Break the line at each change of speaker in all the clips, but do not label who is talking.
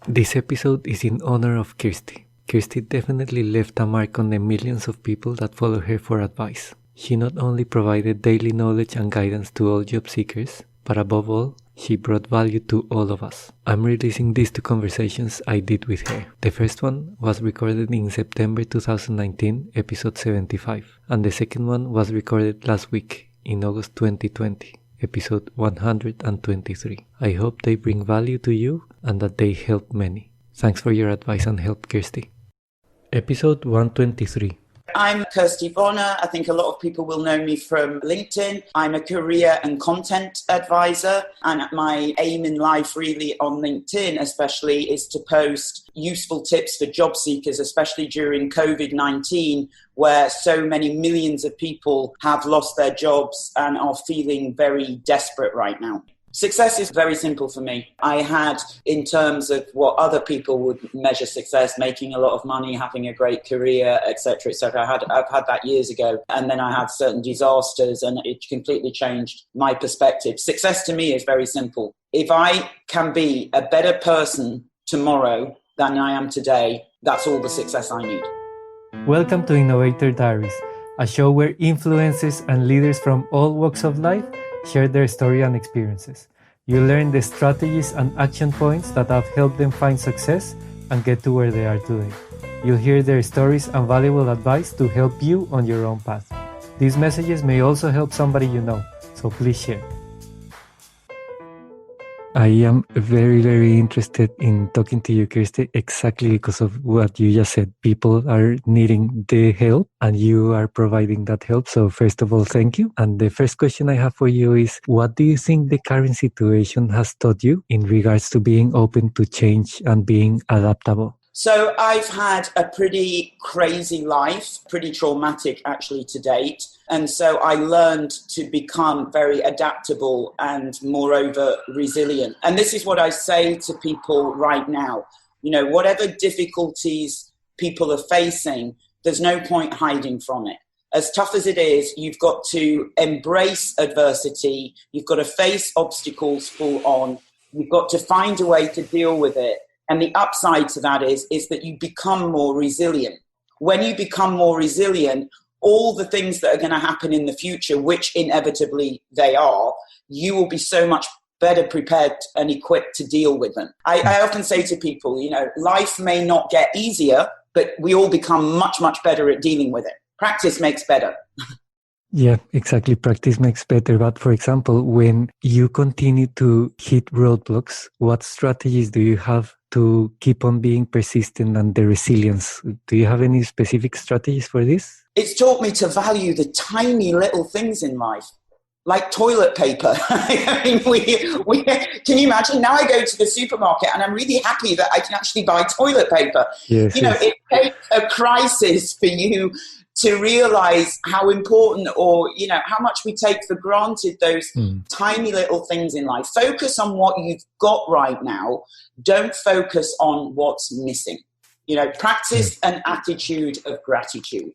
This episode is in honor of Kirsty. Kirsty definitely left a mark on the millions of people that follow her for advice. She not only provided daily knowledge and guidance to all job seekers, but above all, she brought value to all of us. I'm releasing these two conversations I did with her. The first one was recorded in September 2019, episode 75, and the second one was recorded last week in August 2020. Episode 123. I hope they bring value to you and that they help many. Thanks for your advice and help, Kirsty. Episode 123.
I'm Kirsty Bonner. I think a lot of people will know me from LinkedIn. I'm a career and content advisor, and my aim in life really on LinkedIn especially is to post useful tips for job seekers, especially during COVID-19, where so many millions of people have lost their jobs and are feeling very desperate right now. Success is very simple for me. I had, in terms of what other people would measure success, making a lot of money, having a great career, etc., etc. I've had that years ago, and then I had certain disasters, and it completely changed my perspective. Success to me is very simple. If I can be a better person tomorrow than I am today, that's all the success I need.
Welcome to Innovator Diaries, a show where influencers and leaders from all walks of life share their story and experiences. You learn the strategies and action points that have helped them find success and get to where they are today. You'll hear their stories and valuable advice to help you on your own path. These messages may also help somebody you know, so please share. I am very, very interested in talking to you, Kirsty, exactly because of what you just said. People are needing the help and you are providing that help. So first of all, thank you. And the first question I have for you is, what do you think the current situation has taught you in regards to being open to change and being adaptable?
So I've had a pretty crazy life, pretty traumatic actually to date. And so I learned to become very adaptable and moreover resilient. And this is what I say to people right now. You know, whatever difficulties people are facing, there's no point hiding from it. As tough as it is, you've got to embrace adversity. You've got to face obstacles full on. You've got to find a way to deal with it. And the upside to that is that you become more resilient. When you become more resilient, all the things that are going to happen in the future, which inevitably they are, you will be so much better prepared and equipped to deal with them. I often say to people, you know, life may not get easier, but we all become much, much better at dealing with it. Practice makes better.
Yeah, exactly. Practice makes better. But for example, when you continue to hit roadblocks, what strategies do you have to keep on being persistent and the resilience? Do you have any specific strategies for this?
It's taught me to value the tiny little things in life, like toilet paper. I mean, can you imagine? Now I go to the supermarket and I'm really happy that I can actually buy toilet paper.
Yes,
It takes a crisis for you to realize how important or, how much we take for granted those tiny little things in life. Focus on what you've got right now. Don't focus on what's missing. Practice an attitude of gratitude.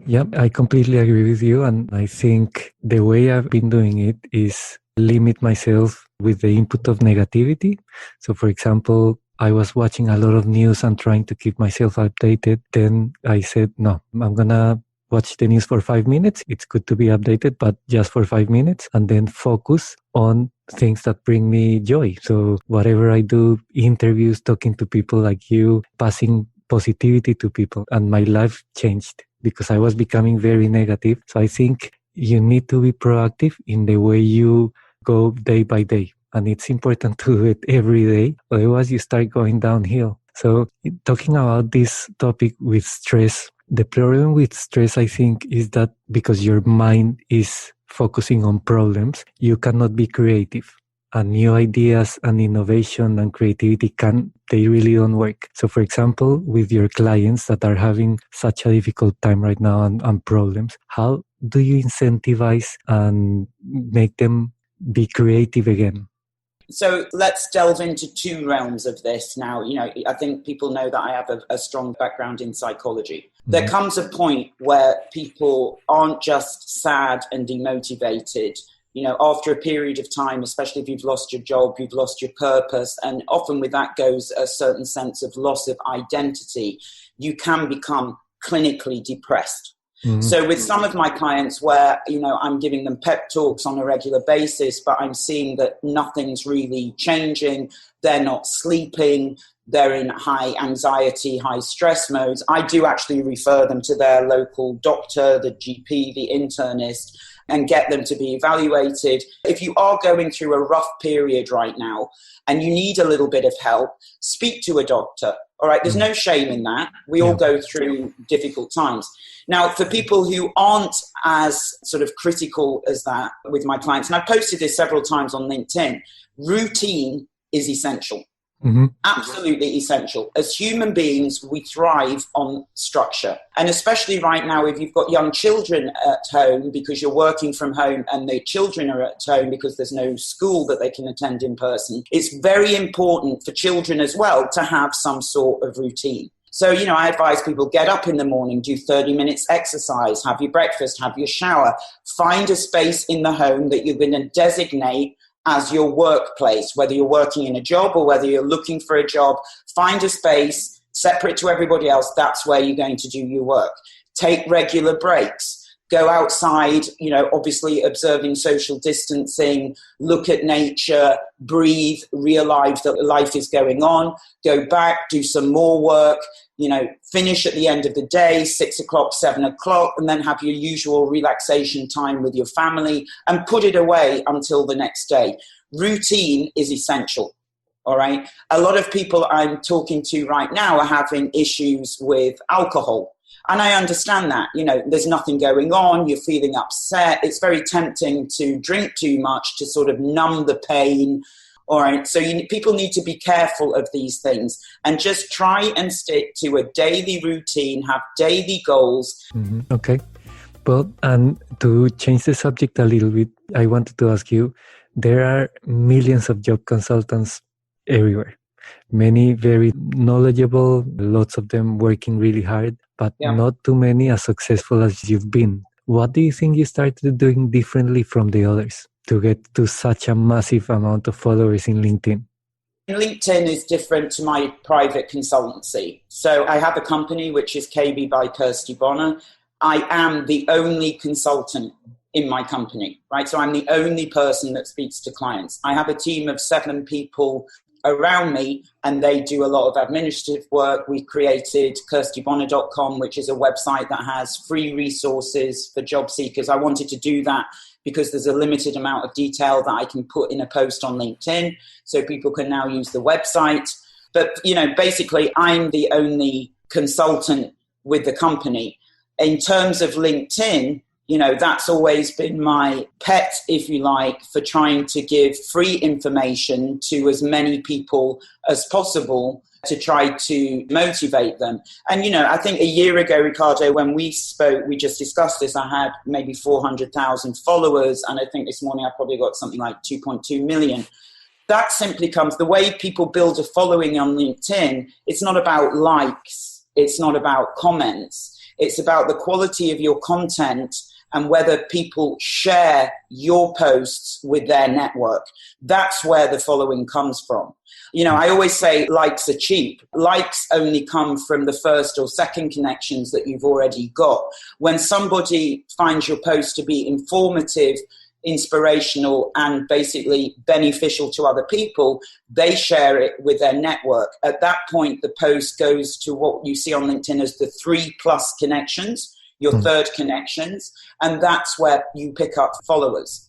Yeah, I completely agree with you. And I think the way I've been doing it is limit myself with the input of negativity. So for example, I was watching a lot of news and trying to keep myself updated. Then I said, no, I'm going to watch the news for 5 minutes. It's good to be updated, but just for 5 minutes, and then focus on things that bring me joy. So whatever I do, interviews, talking to people like you, passing positivity to people, and my life changed because I was becoming very negative. So I think you need to be proactive in the way you go day by day. And it's important to do it every day. Otherwise, you start going downhill. So talking about this topic with stress, the problem with stress, I think, is that because your mind is focusing on problems, you cannot be creative. And new ideas and innovation and creativity they really don't work. So for example, with your clients that are having such a difficult time right now and problems, how do you incentivize and make them be creative again?
So let's delve into two realms of this now. I think people know that I have a strong background in psychology. Mm-hmm. There comes a point where people aren't just sad and demotivated, After a period of time, especially if you've lost your job, you've lost your purpose, and often with that goes a certain sense of loss of identity, you can become clinically depressed. Mm-hmm. So with some of my clients where, I'm giving them pep talks on a regular basis, but I'm seeing that nothing's really changing, they're not sleeping, they're in high anxiety, high stress modes, I do actually refer them to their local doctor, the GP, the internist, and get them to be evaluated. If you are going through a rough period right now and you need a little bit of help, speak to a doctor. All right, there's no shame in that. We all go through difficult times. Now, for people who aren't as sort of critical as that with my clients, and I've posted this several times on LinkedIn, routine is essential. Mm-hmm. Absolutely essential. As human beings, we thrive on structure. And especially right now, if you've got young children at home because you're working from home and the children are at home because there's no school that they can attend in person, it's very important for children as well to have some sort of routine. So, I advise people get up in the morning, do 30 minutes exercise, have your breakfast, have your shower, find a space in the home that you're going to designate as your workplace, whether you're working in a job or whether you're looking for a job. Find a space separate to everybody else. That's where you're going to do your work. Take regular breaks. Go outside, obviously observing social distancing, look at nature, breathe, realize that life is going on, go back, do some more work, finish at the end of the day, 6 o'clock, 7 o'clock, and then have your usual relaxation time with your family and put it away until the next day. Routine is essential. All right. A lot of people I'm talking to right now are having issues with alcohol. And I understand that, there's nothing going on, you're feeling upset. It's very tempting to drink too much to sort of numb the pain. All right. So people need to be careful of these things and just try and stick to a daily routine, have daily goals.
Mm-hmm. Okay. Well, and to change the subject a little bit, I wanted to ask you, there are millions of job consultants everywhere. Many very knowledgeable, lots of them working really hard, but not too many as successful as you've been. What do you think you started doing differently from the others to get to such a massive amount of followers in LinkedIn?
LinkedIn is different to my private consultancy. So I have a company which is KB by Kirsty Bonner. I am the only consultant in my company, right? So I'm the only person that speaks to clients. I have a team of 7 people around me, and they do a lot of administrative work. We created kirstybonner.com, which is a website that has free resources for job seekers. I wanted to do that because there's a limited amount of detail that I can put in a post on LinkedIn, so people can now use the website. But, basically, I'm the only consultant with the company. In terms of LinkedIn, that's always been my pet, if you like, for trying to give free information to as many people as possible to try to motivate them. And, I think a year ago, Ricardo, when we spoke, we just discussed this, I had maybe 400,000 followers. And I think this morning I probably got something like 2.2 million. That simply comes, the way people build a following on LinkedIn, it's not about likes. It's not about comments. It's about the quality of your content and whether people share your posts with their network. That's where the following comes from. I always say likes are cheap. Likes only come from the first or second connections that you've already got. When somebody finds your post to be informative, inspirational, and basically beneficial to other people, they share it with their network. At that point, the post goes to what you see on LinkedIn as the 3+ connections, your third connections, and that's where you pick up followers.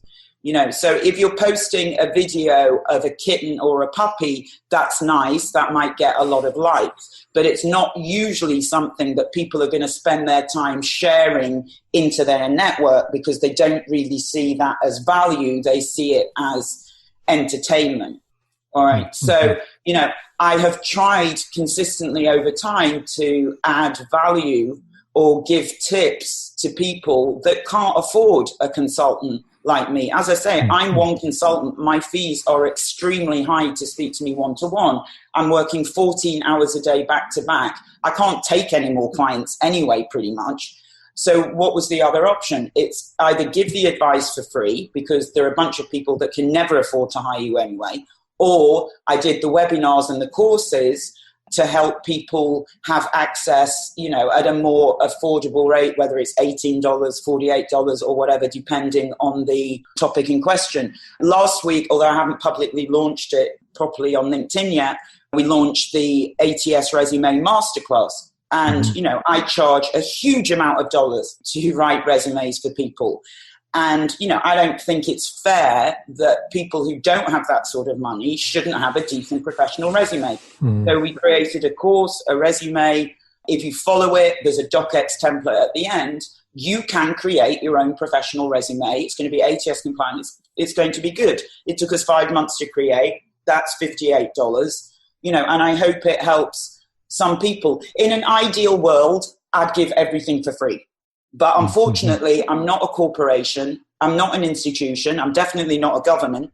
So if you're posting a video of a kitten or a puppy, that's nice. That might get a lot of likes, but it's not usually something that people are going to spend their time sharing into their network because they don't really see that as value. They see it as entertainment. All right. So, I have tried consistently over time to add value or give tips to people that can't afford a consultant like me. As I say, I'm one consultant. My fees are extremely high to speak to me one-to-one. I'm working 14 hours a day back to back. I can't take any more clients anyway, pretty much. So what was the other option? It's either give the advice for free, because there are a bunch of people that can never afford to hire you anyway, or I did the webinars and the courses to help people have access, at a more affordable rate, whether it's $18, $48 or whatever, depending on the topic in question. Last week, although I haven't publicly launched it properly on LinkedIn yet, we launched the ATS Resume Masterclass. And, I charge a huge amount of dollars to write resumes for people. And, I don't think it's fair that people who don't have that sort of money shouldn't have a decent professional resume. So we created a course, a resume. If you follow it, there's a DocX template at the end. You can create your own professional resume. It's going to be ATS compliant. It's going to be good. It took us 5 months to create. That's $58, and I hope it helps some people. In an ideal world, I'd give everything for free. But unfortunately, I'm not a corporation. I'm not an institution. I'm definitely not a government.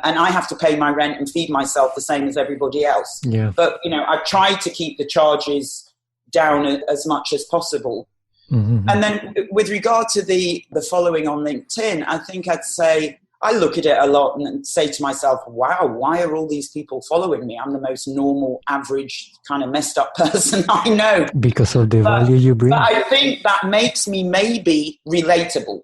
And I have to pay my rent and feed myself the same as everybody else.
Yeah.
But, I try to keep the charges down as much as possible. And then with regard to the following on LinkedIn, I think I'd say I look at it a lot and say to myself, wow, why are all these people following me? I'm the most normal, average, kind of messed up person I know.
Because of the value you bring.
But I think that makes me maybe relatable,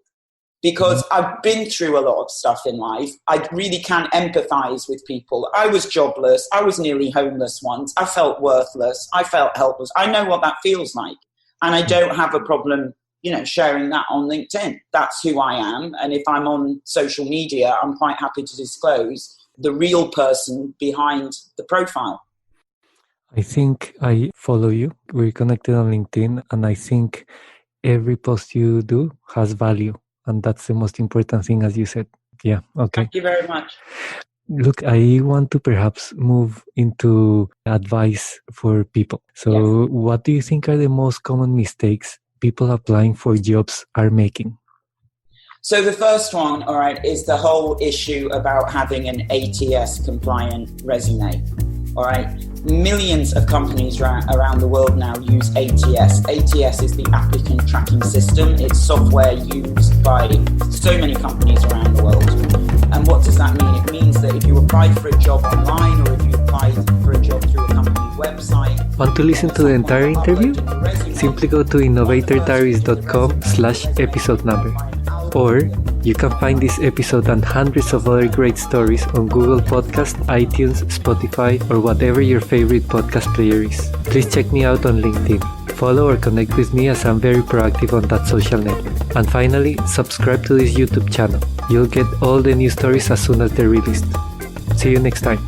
because I've been through a lot of stuff in life. I really can empathize with people. I was jobless. I was nearly homeless once. I felt worthless. I felt helpless. I know what that feels like. And I don't have a problem sharing that on LinkedIn. That's who I am. And if I'm on social media, I'm quite happy to disclose the real person behind the profile.
I think I follow you. We're connected on LinkedIn, and I think every post you do has value. And that's the most important thing, as you said. Yeah, okay.
Thank you very much.
Look, I want to perhaps move into advice for people. So What do you think are the most common mistakes people applying for jobs are making?
So the first one, all right, is the whole issue about having an ATS compliant resume. All right, millions of companies around the world now use ATS. ATS is the applicant tracking system. It's software used by so many companies around the world. And what does that mean? It means that if you apply for a job online, or if you apply for a job through a company website.
Want to listen to the entire interview? Simply go to innovatordiaries.com/episode number. Or you can find this episode and hundreds of other great stories on Google Podcast, iTunes, Spotify, or whatever your favorite podcast player is. Please check me out on LinkedIn. Follow or connect with me, as I'm very proactive on that social network. And finally, subscribe to this YouTube channel. You'll get all the new stories as soon as they're released. See you next time.